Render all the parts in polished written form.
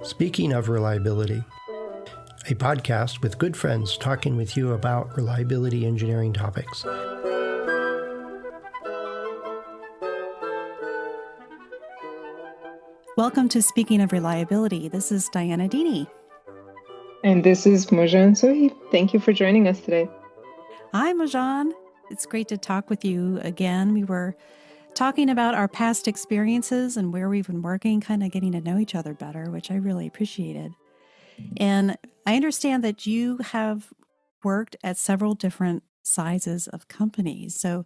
Speaking of reliability, a podcast with good friends talking with you about reliability engineering topics. Welcome to Speaking of Reliability. This is Dianna. And this is Mojan. So thank you for joining us today. Hi, Mojan. It's great to talk with you again. We were talking about our past experiences and where we've been working, kind of getting to know each other better, which I really appreciated. And I understand that you have worked at several different sizes of companies. So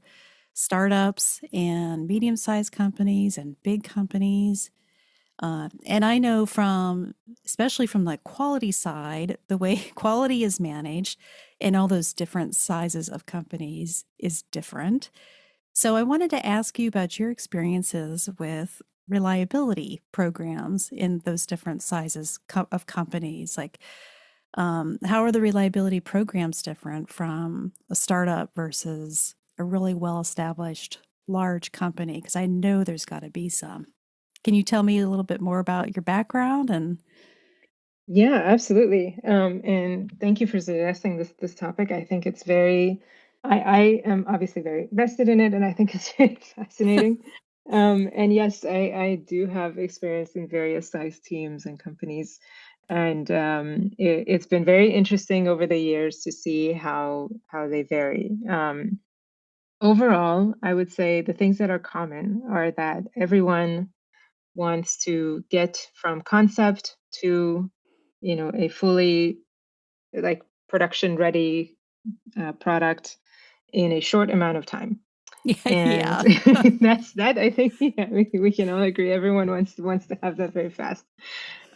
startups and medium-sized companies and big companies. And I know especially from the quality side, the way quality is managed in all those different sizes of companies is different. So I wanted to ask you about your experiences with reliability programs in those different sizes of companies. Like, how are the reliability programs different from a startup versus a really well-established large company? Because I know there's got to be some. Can you tell me a little bit more about your background? Yeah, absolutely. And thank you for suggesting this topic. I think it's I am obviously very vested in it, and I think it's very fascinating. And yes, I do have experience in various size teams and companies, and it's been very interesting over the years to see how they vary. Overall, I would say the things that are common are that everyone wants to get from concept to a fully like production ready product in a short amount of time. And Yeah. that's that. I think we can all agree everyone wants to have that very fast.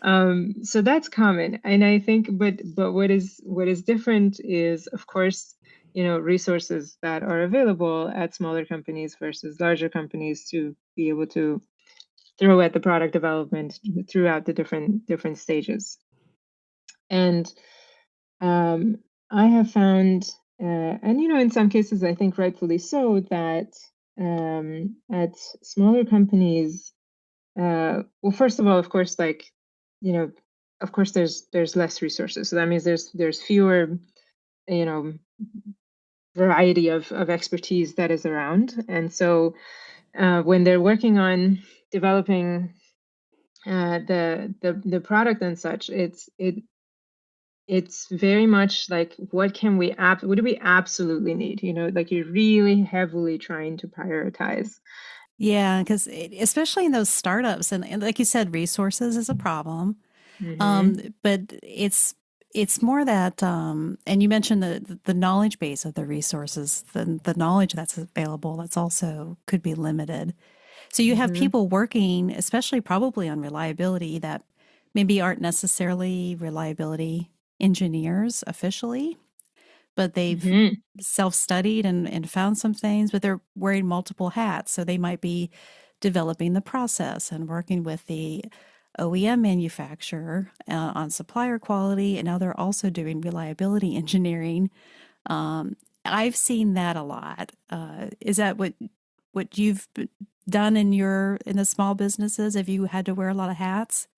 So that's common, and I think but what is different is, of course, resources that are available at smaller companies versus larger companies to be able to throw at the product development throughout the different stages. And I have found, and in some cases, I think rightfully so, that at smaller companies, well, first of all, of course, of course, there's less resources, so that means there's fewer, you know, variety of expertise that is around, and so when they're working on developing the product and such, it's very much like what do we absolutely need, like you're really heavily trying to prioritize. Yeah, because especially in those startups, and like you said, resources is a problem. But it's more that, and you mentioned the knowledge base of the resources, the knowledge that's available, that's also could be limited. So you have people working, especially probably on reliability, that maybe aren't necessarily reliability engineers officially, but they've self-studied and found some things, but they're wearing multiple hats. So they might be developing the process and working with the OEM manufacturer on supplier quality, and now they're also doing reliability engineering. I've seen that a lot. Is that what you've done in the small businesses? Have you had to wear a lot of hats?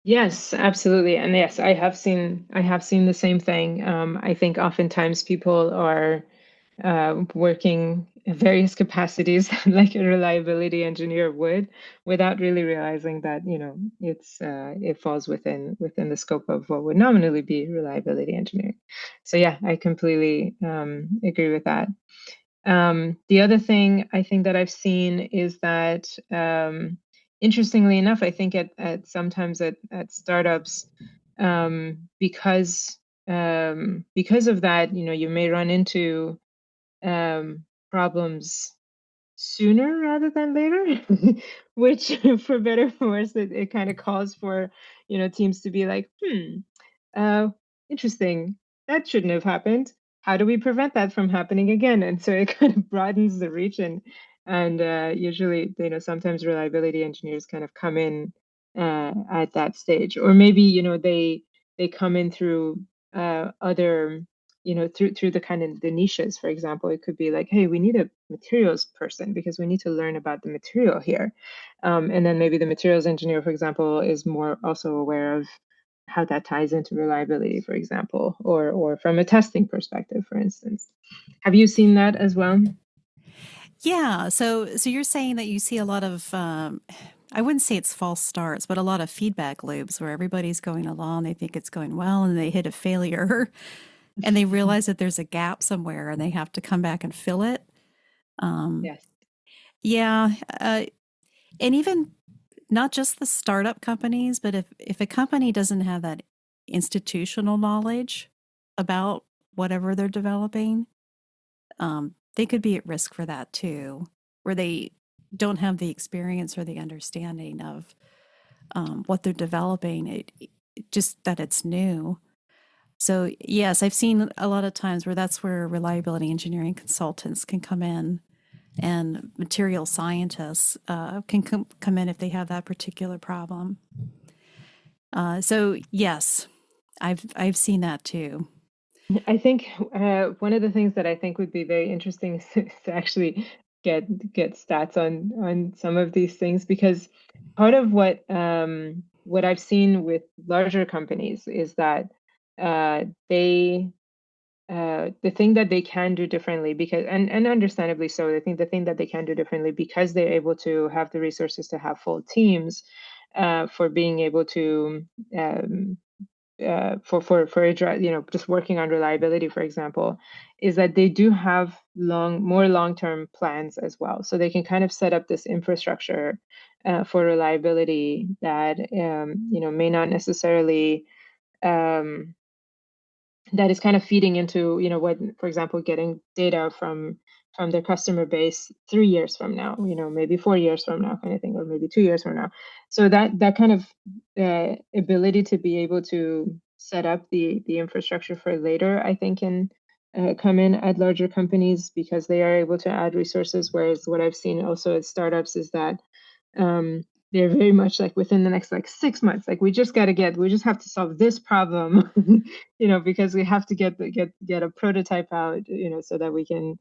Yes, absolutely. And yes, I have seen the same thing. I think oftentimes people are working in various capacities like a reliability engineer would, without really realizing that it falls within the scope of what would nominally be reliability engineering. So yeah, I completely agree with that. The other thing I think that I've seen is that, interestingly enough, I think at sometimes at startups, because of that, you may run into problems sooner rather than later, which, for better or for worse, it kind of calls for teams to be like, interesting, that shouldn't have happened. How do we prevent that from happening again? And so it kind of broadens the reach, and usually, sometimes reliability engineers kind of come in at that stage, or maybe they come in through other through the kind of the niches. For example, it could be like, hey, we need a materials person because we need to learn about the material here. And then maybe the materials engineer, for example, is more also aware of how that ties into reliability, for example, or from a testing perspective, for instance. Have you seen that as well? Yeah. So you're saying that you see a lot of, I wouldn't say it's false starts, but a lot of feedback loops where everybody's going along, they think it's going well, and they hit a failure and they realize that there's a gap somewhere and they have to come back and fill it. Um, Yes. yeah. And even not just the startup companies, but if a company doesn't have that institutional knowledge about whatever they're developing, they could be at risk for that too, where they don't have the experience or the understanding of what they're developing. Just that it's new. So yes, I've seen a lot of times where that's where reliability engineering consultants can come in, and material scientists can come in if they have that particular problem. So yes, I've seen that too. I think one of the things that I think would be very interesting is to actually get stats on some of these things, because part of what I've seen with larger companies is that they the thing that they can do differently, because and understandably so, I think the thing that they can do differently because they're able to have the resources to have full teams for being able to um, just working on reliability, for example, is that they do have more long-term plans as well. So they can kind of set up this infrastructure for reliability that may not necessarily um, that is kind of feeding into what, for example, getting data from their customer base 3 years from now, maybe 4 years from now, kind of thing, or maybe 2 years from now. So that kind of ability to be able to set up the infrastructure for later, I think, can come in at larger companies because they are able to add resources. Whereas what I've seen also at startups is that um, they're very much like within the next like 6 months, like we just have to solve this problem, because we have to get a prototype out, so that we can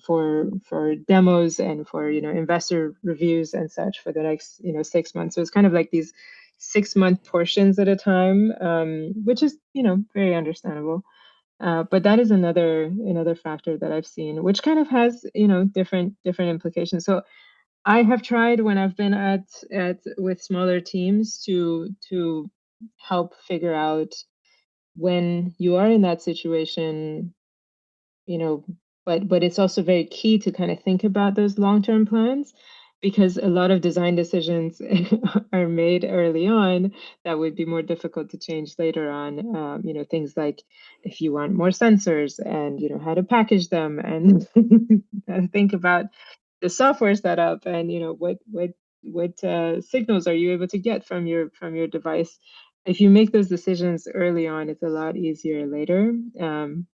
for demos and for investor reviews and such for the next 6 months. So it's kind of like these 6-month portions at a time, which is very understandable. But that is another factor that I've seen, which kind of has different implications. So I have tried when I've been at with smaller teams to help figure out when you are in that situation, you know, but it's also very key to kind of think about those long-term plans, because a lot of design decisions are made early on that would be more difficult to change later on. Things like if you want more sensors and how to package them and think about the software setup and what signals are you able to get from your device. If you make those decisions early on, it's a lot easier later.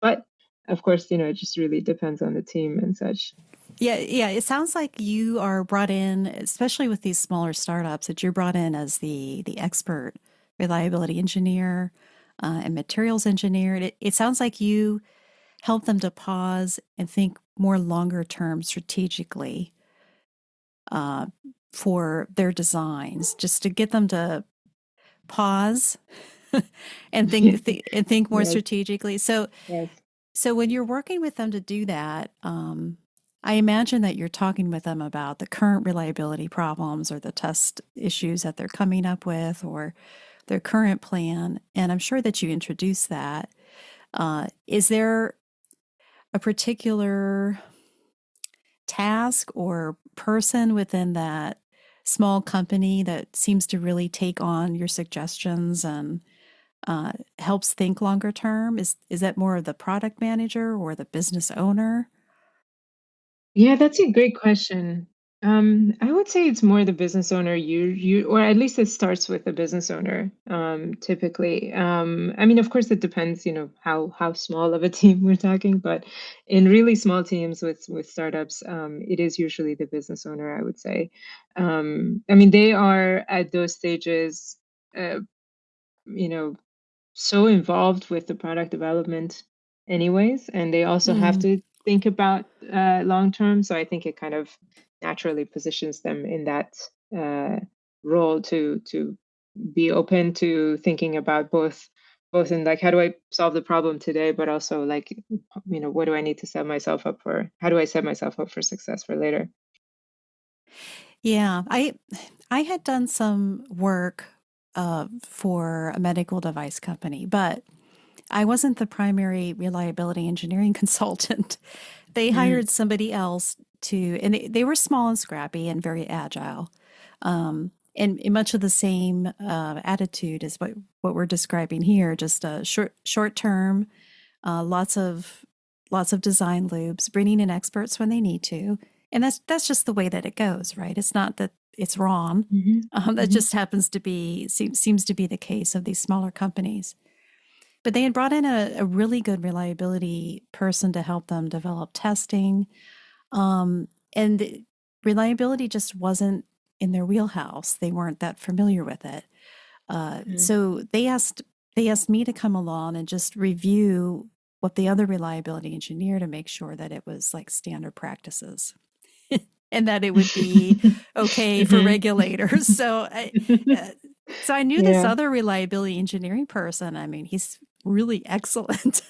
But of course, it just really depends on the team and such. Yeah, yeah. It sounds like you are brought in, especially with these smaller startups, that you're brought in as the expert reliability engineer and materials engineer. It sounds like you help them to pause and think more longer term strategically uh, for their designs, just to get them to pause and think more Yes, strategically. So yes. So when you're working with them to do that, I imagine that you're talking with them about the current reliability problems or the test issues that they're coming up with or their current plan. And I'm sure that you introduce that. Is there a particular task or person within that small company that seems to really take on your suggestions and helps think longer term? Is that more of the product manager or the business owner? Yeah, that's a great question. I would say it's more the business owner, or at least it starts with the business owner, typically. I mean, of course, it depends, how small of a team we're talking, but in really small teams with startups, it is usually the business owner, I would say. I mean, they are at those stages, uh, you know, so involved with the product development. anyways, and they also have Mm. to think about long term. So I think it kind of naturally positions them in that role to be open to thinking about both in like, how do I solve the problem today, but also like, what do I need to set myself up for? How do I set myself up for success for later? Yeah, I had done some work for a medical device company, but I wasn't the primary reliability engineering consultant. They Mm, hired somebody else to, and they were small and scrappy and very agile, and much of the same attitude as what we're describing here. Just a short term, lots of design loops, bringing in experts when they need to, and that's just the way that it goes, right? It's not that it's wrong. hmm That hmm just happens to be seems to be the case of these smaller companies. But they had brought in a really good reliability person to help them develop testing. And reliability just wasn't in their wheelhouse. They weren't that familiar with it. So they asked me to come along and just review what the other reliability engineer to make sure that it was like standard practices and that it would be okay for hmm regulators. Uh, so I knew this Yeah. other reliability engineering person. I mean, he's really excellent.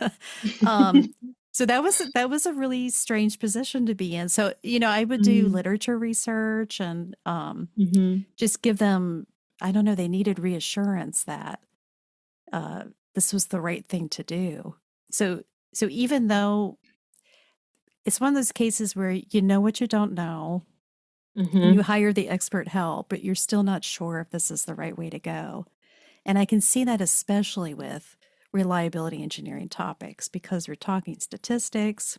um, so that was a really strange position to be in. So I would do Mm, literature research and hmm just give them. I don't know. They needed reassurance that uh, this was the right thing to do. So so even though it's one of those cases where you know what you don't know, and you hmm hire the expert help, but you're still not sure if this is the right way to go. And I can see that especially with reliability engineering topics because we're talking statistics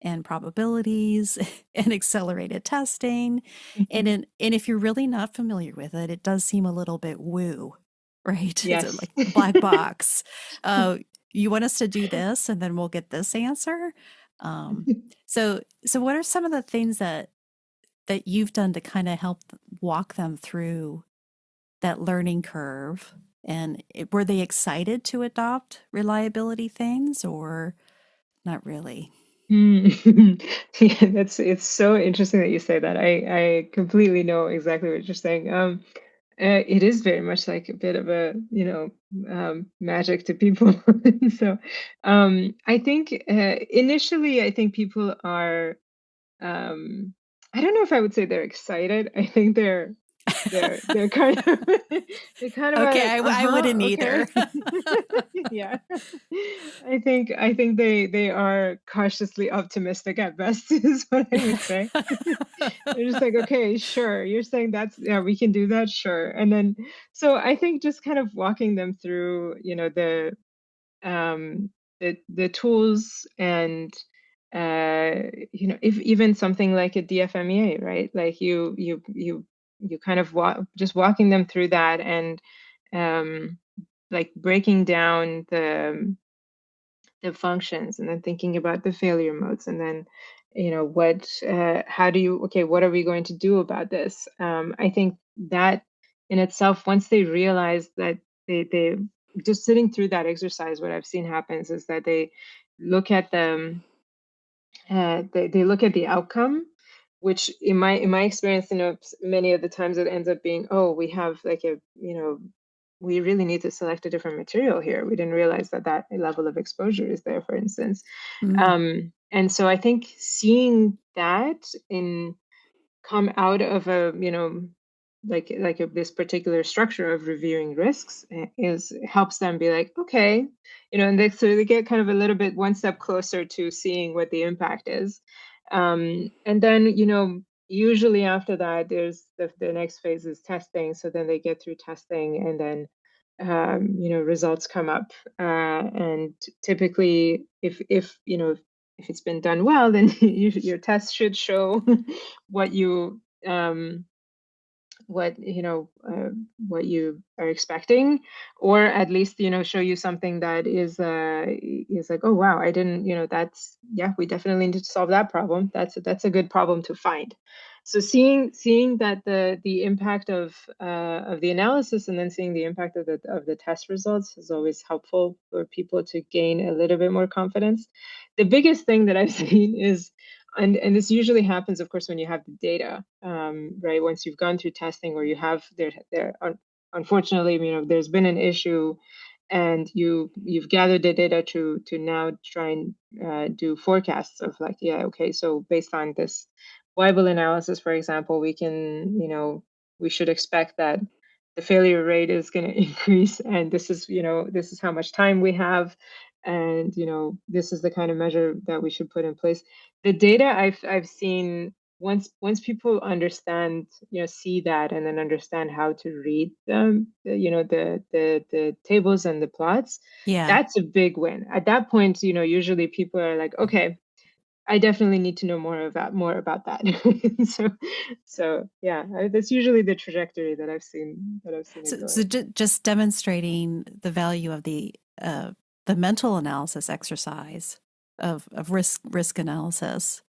and probabilities and accelerated testing. hmm And if you're really not familiar with it, it does seem a little bit woo, right? It's Yes. like black box. Uh, you want us to do this and then we'll get this answer. Um, so what are some of the things that you've done to kind of help walk them through that learning curve? And were they excited to adopt reliability things or not really? Mm. Yeah, it's so interesting that you say that. I completely know exactly what you're saying. It is very much like a bit of a, magic to people. So, I think initially, I think people are, I don't know if I would say they're excited. I think they're kind of they're kind of Okay, like, I wouldn't okay. either. Yeah. I think they are cautiously optimistic at best is what I would say. They're just like, okay, sure. You're saying that's, yeah, we can do that, sure. And then so I think just kind of walking them through, um the tools and if even something like a DFMEA, right? Like you kind of just walking them through that and um like breaking down the functions and then thinking about the failure modes and then what how do you okay, what are we going to do about this? I think that in itself, once they realize that they just sitting through that exercise, what I've seen happens is that they look at the they look at the outcome, which in my experience, many of the times it ends up being, oh, we have like we really need to select a different material here. We didn't realize that that level of exposure is there, for instance. Mm, And so I think seeing that in come out of a this particular structure of reviewing risks is helps them be like, okay, and they get kind of a little bit one step closer to seeing what the impact is. And then usually after that there's the next phase is testing, so then they get through testing and then results come up, and typically if it's been done well, then your test should show what you what what you are expecting, or at least show you something that is like, oh wow, I didn't, that's, yeah, we definitely need to solve that problem. That's a good problem to find. So seeing that the impact of the analysis and then seeing the impact of the test results is always helpful for people to gain a little bit more confidence. The biggest thing that I've seen is, and this usually happens, of course, when you have the data, right? Once you've gone through testing, or you have unfortunately, there's been an issue, and you've gathered the data to now try and do forecasts of, like, yeah, okay, so based on this Weibull analysis, for example, we can, we should expect that the failure rate is going to increase, and this is how much time we have, and this is the kind of measure that we should put in place. The data I've seen, once people understand, see that, and then understand how to read them, the tables and the plots, Yeah. that's a big win. At that point, usually people are like, okay, I definitely need to know more about that. so yeah, that's usually the trajectory that I've seen it So going. just demonstrating the value of the mental analysis exercise of risk analysis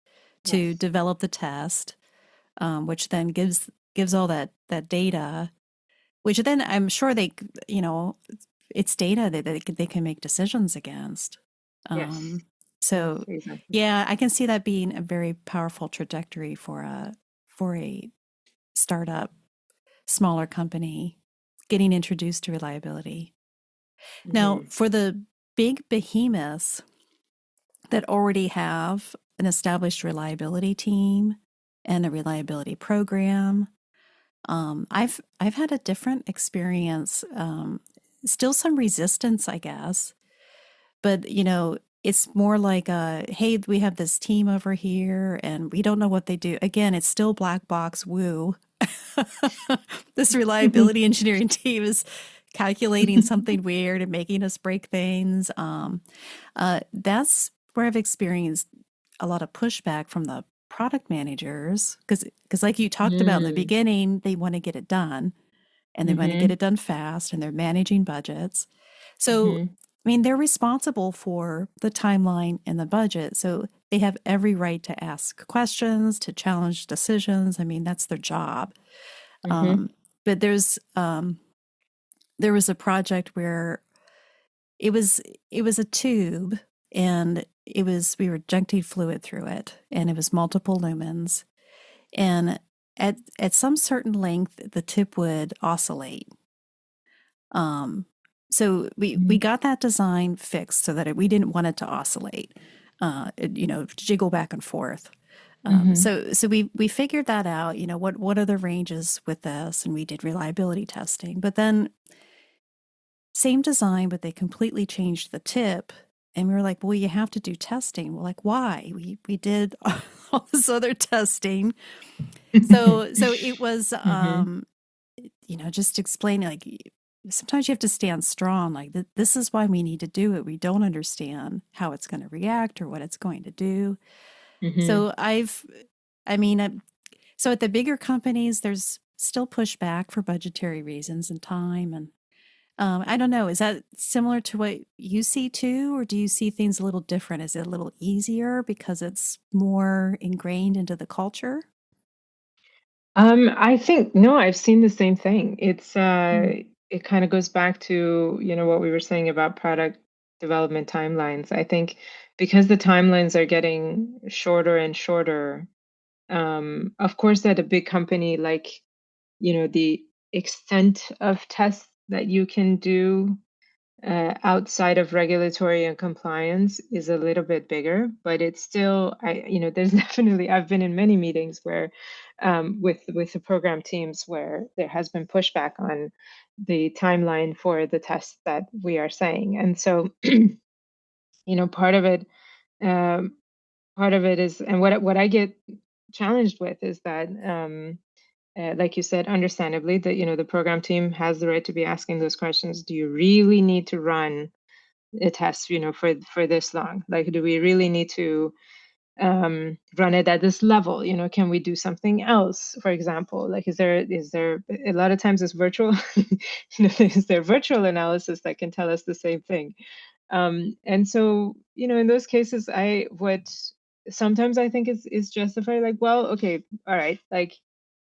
to Yes. develop the test, which then gives all that data, which then I'm sure it's data that they can make decisions against. Yes. Yes, So exactly. yeah, I can see that being a very powerful trajectory for a startup, smaller company getting introduced to reliability. Now, Hmm. for the big behemoths that already have an established reliability team and a reliability program, I've had a different experience. Still some resistance, I guess, but it's more like hey, we have this team over here and we don't know what they do. Again, it's still black box woo. This reliability engineering team is calculating something weird and making us break things. That's where I've experienced a lot of pushback from the product managers, because like you talked about in the Mm. beginning, they want to get it done and they want to get Hmm. it done fast and they're managing budgets. So, Hmm. I mean, they're responsible for the timeline and the budget. So they have every right to ask questions, to challenge decisions. I mean, that's their job. Hmm. Um, but there was a project where it was a tube, and we were injecting fluid through it, and it was multiple lumens, and at some certain length the tip would oscillate. Um, so we got that design fixed so that we didn't want it to oscillate, jiggle back and forth. Hmm. So we figured that out. What are the ranges with this, and we did reliability testing. But then same design, but they completely changed the tip. And we were like, well, you have to do testing. We're like, why? We did all this other testing. So it was Hmm. just explaining, like, sometimes you have to stand strong, like this is why we need to do it. We don't understand how it's going to react or what it's going to do. Hmm. So so at the bigger companies, there's still pushback for budgetary reasons and time. And I don't know, is that similar to what you see too, or do you see things a little different? Is it a little easier because it's more ingrained into the culture? I think, no, I've seen the same thing. Mm. It kind of goes back to, what we were saying about product development timelines. I think because the timelines are getting shorter and shorter, of course, at a big company, like, the extent of tests that you can do outside of regulatory and compliance is a little bit bigger, but it's still, there's definitely, I've been in many meetings where, with the program teams, where there has been pushback on the timeline for the tests that we are saying. And so, part of it, um, is, and what I get challenged with is that, like you said, understandably, that, the program team has the right to be asking those questions. Do you really need to run a test, for this long? Like, do we really need to run it at this level? Can we do something else? For example, like, is there a lot of times it's virtual, is there virtual analysis that can tell us the same thing? And so, in those cases, I what sometimes I think it's justified. Like, well, okay, all right, like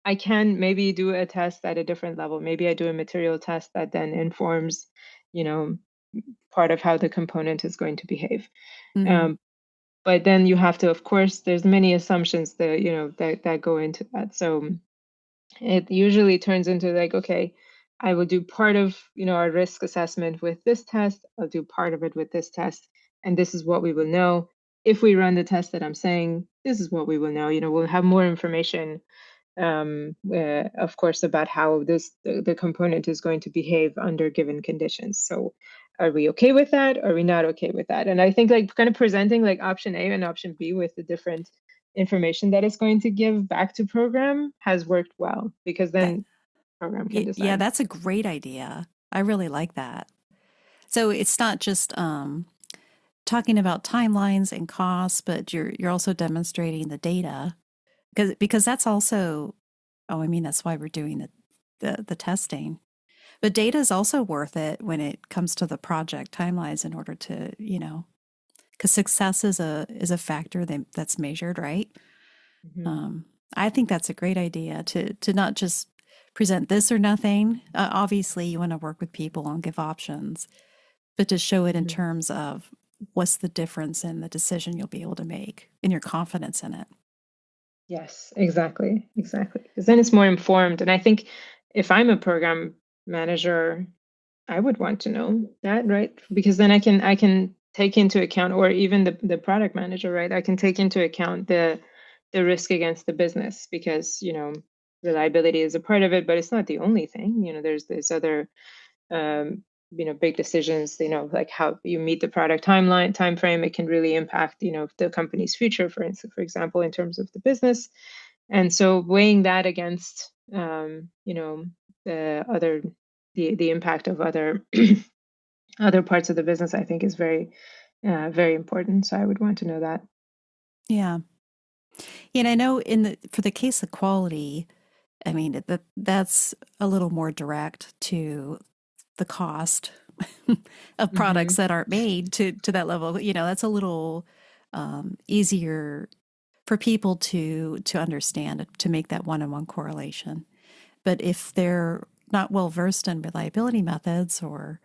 I can maybe do a test at a different level. Maybe I do a material test that then informs, you know, part of how the component is going to behave. Mm-hmm. But then you have to, of course, there's many assumptions that, that go into that. So it usually turns into like, okay, I will do part of, our risk assessment with this test. I'll do part of it with this test. And this is what we will know. If we run the test that I'm saying, this is what we will know. We'll have more information, of course, about how the component is going to behave under given conditions. So are we okay with that? Are we not okay with that? And I think like kind of presenting like option A and option B with the different information that it's going to give back to program has worked well, because That, then program can yeah, decide. that's a great idea. I really like that. So it's not just talking about timelines and costs, but you're also demonstrating the data because that's also, oh, I mean, that's why we're doing the testing. But data is also worth it when it comes to the project timelines in order to, because success is a factor that's measured, right? Mhm. Um, I think that's a great idea to not just present this or nothing. Obviously, you want to work with people and give options, but to show it in Mhm. terms of what's the difference in the decision you'll be able to make and your confidence in it. Yes, exactly. Because then it's more informed. And I think if I'm a program manager, I would want to know that, right? Because then I can take into account, or even the product manager, right? I can take into account the risk against the business, because reliability is a part of it, but it's not the only thing. There's other big decisions, like how you meet the product time frame. It can really impact the company's future, for instance, for example, in terms of the business. And so weighing that against the other the impact of other other parts of the business, I think is very important. So I would want to know that. Yeah. And I know for the case of quality, I mean that's a little more direct to the cost of products Hmm. that aren't made to that level. That's a little easier for people to understand, to make that one-on-one correlation. But if they're not well versed in reliability methods or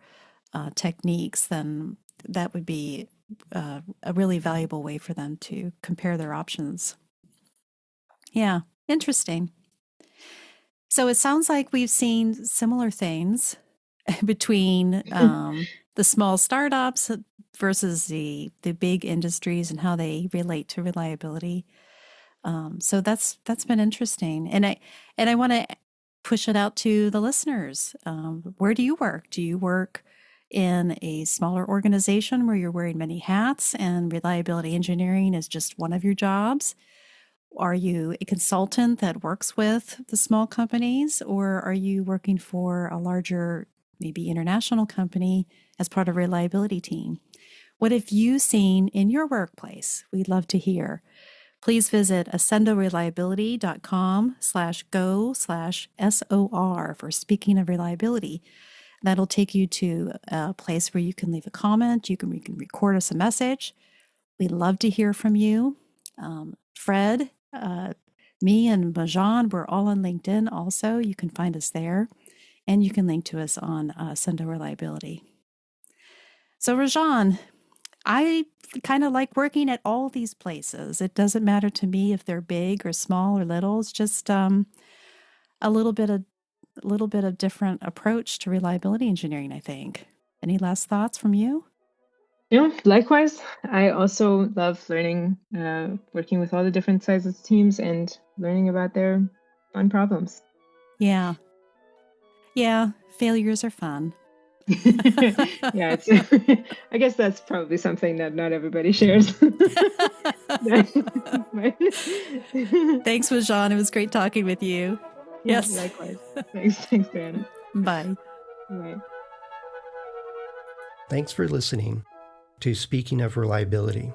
techniques, then that would be a really valuable way for them to compare their options. Yeah, interesting. So it sounds like we've seen similar things between the small startups versus the big industries and how they relate to reliability. So that's been interesting, and I want to push it out to the listeners. Where do you work? Do you work in a smaller organization where you're wearing many hats and reliability engineering is just one of your jobs? Are you a consultant that works with the small companies, or are you working for a larger, maybe international company as part of a reliability team? What have you seen in your workplace? We'd love to hear. Please visit accendoreliability.com/go/SOR for Speaking of Reliability. That'll take you to a place where you can leave a comment. We can record us a message. We'd love to hear from you. Fred, me and Mojan, we're all on LinkedIn also. You can find us there, and you can link to us on Sendo Reliability. So Rajan, I kind of like working at all these places. It doesn't matter to me if they're big or small or little. It's just a little bit of different approach to reliability engineering, I think. Any last thoughts from you? Likewise, I also love learning, working with all the different sizes teams and learning about their fun problems. Yeah. Yeah. Failures are fun. Yeah, it's I guess that's probably something that not everybody shares. Thanks, Mojan. It was great talking with you. Yeah, Yes. likewise. Thanks, Dianna. Bye. Bye. Thanks for listening to Speaking of Reliability.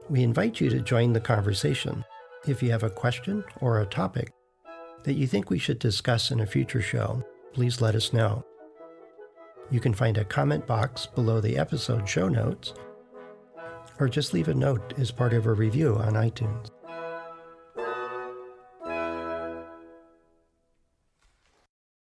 We invite you to join the conversation. If you have a question or a topic that you think we should discuss in a future show, please let us know. You can find a comment box below the episode show notes or just leave a note as part of a review on iTunes.